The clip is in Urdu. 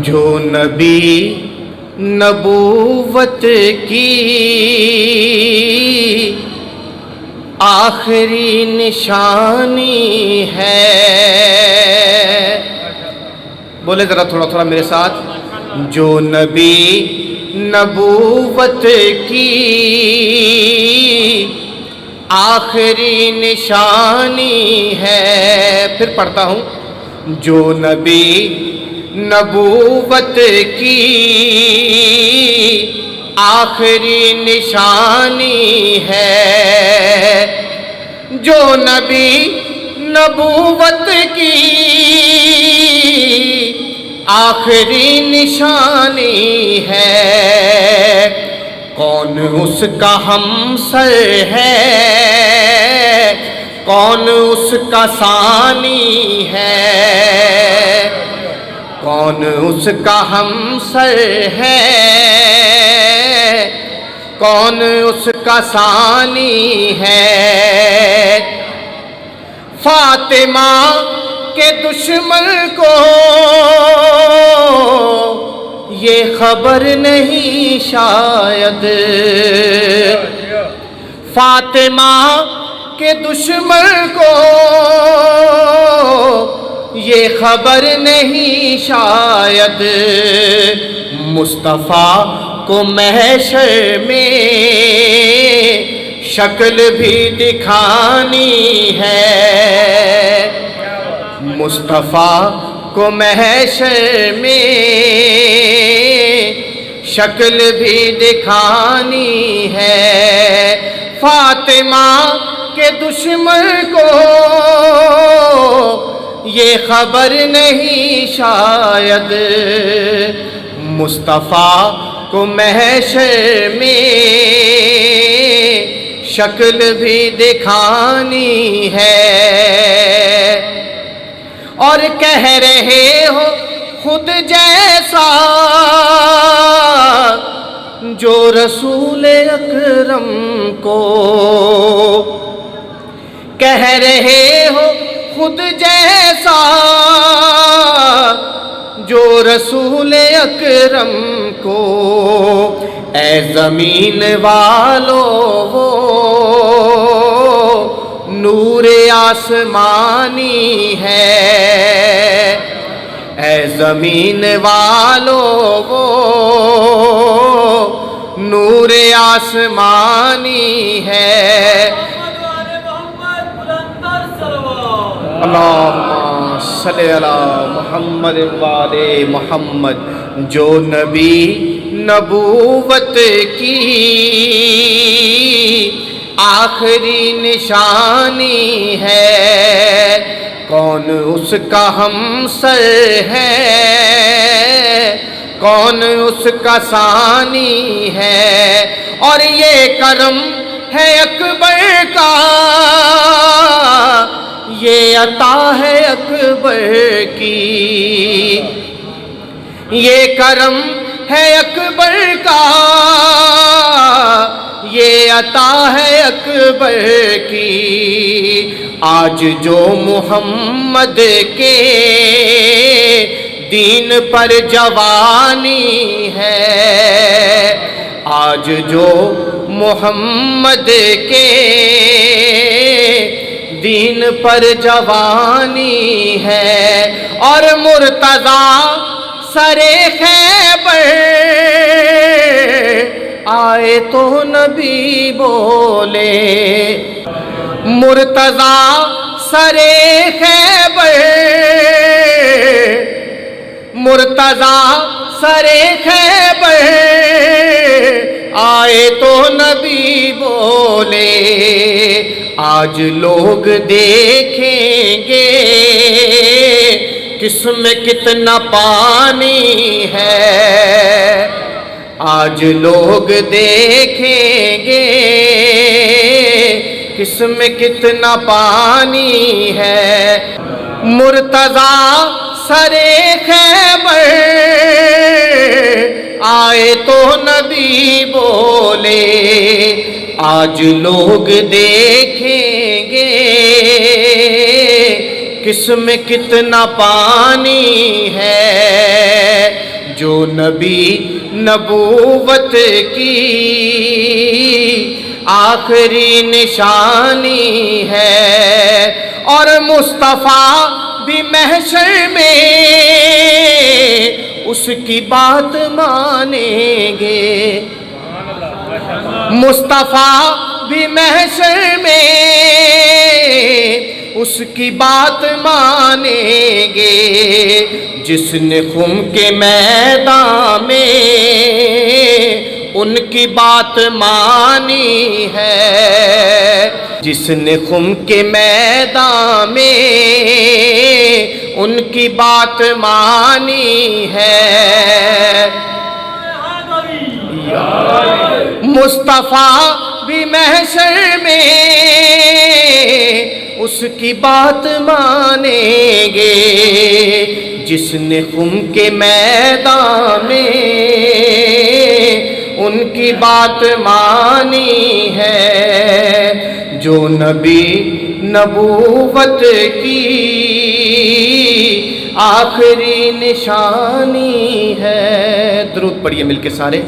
جو نبی نبوت کی آخری نشانی ہے. بولے ذرا تھوڑا تھوڑا میرے ساتھ. جو نبی نبوت کی آخری نشانی ہے. پھر پڑھتا ہوں. جو نبی نبوت کی آخری نشانی ہے. جو نبی نبوت کی آخری نشانی ہے. کون اس کا ہمسر ہے, کون اس کا ثانی ہے, کون اس کا ہمسر ہے, کون اس کا ثانی ہے. فاطمہ کے دشمن کو یہ خبر نہیں شاید, فاطمہ کے دشمن کو یہ خبر نہیں شاید. مصطفیٰ کو محشر میں شکل بھی دکھانی ہے. مصطفیٰ کو محشر میں شکل بھی دکھانی ہے. فاطمہ کے دشمن کو یہ خبر نہیں شاید. مصطفیٰ کو محشر میں شکل بھی دکھانی ہے. اور کہہ رہے ہو خود جیسا جو رسول اکرم کو, کہہ رہے ہو خود جیسا جو رسول اکرم کو. اے زمین والو وہ نور آسمانی ہے. اے زمین والو وہ نور آسمانی ہے. اللہم صلی علی محمد وآلِ محمد. جو نبی نبوت کی آخری نشانی ہے. کون اس کا ہمسر ہے, کون اس کا ثانی ہے. اور یہ کرم ہے اکبر کا, یہ عطا ہے اکبر کی. یہ کرم ہے اکبر کا, یہ عطا ہے اکبر کی. آج جو محمد کے دین پر جوانی ہے, آج جو محمد کے دین پر جوانی ہے. اور مرتضیٰ سرے خیبر آئے تو نبی بولے. مرتضیٰ سرے خیبر, مرتضیٰ سرے خیبر آئے تو نبی بولے. آج لوگ دیکھیں گے کس میں کتنا پانی ہے. آج لوگ دیکھیں گے کس میں کتنا پانی ہے. مرتضیٰ سرے خیبر آئے تو نبی بولے. آج لوگ دیکھیں گے کس میں کتنا پانی ہے. جو نبی نبوت کی آخری نشانی ہے، اور مصطفیٰ بھی محشر میں اس کی بات مانیں گے، مصطفیٰ بھی محشر میں اس کی بات مانیں گے، جس نے خم کے میدان میں ان کی بات مانی ہے، جس نے خم کے میدان میں ان کی بات مانی ہے۔ مصطفیٰ بھی محشر میں اس کی بات مانیں گے، جس نے خم کے میدان میں ان کی بات مانی ہے، جو نبی نبوت کی آخری نشانی ہے۔ درود پڑھیے مل کے سارے۔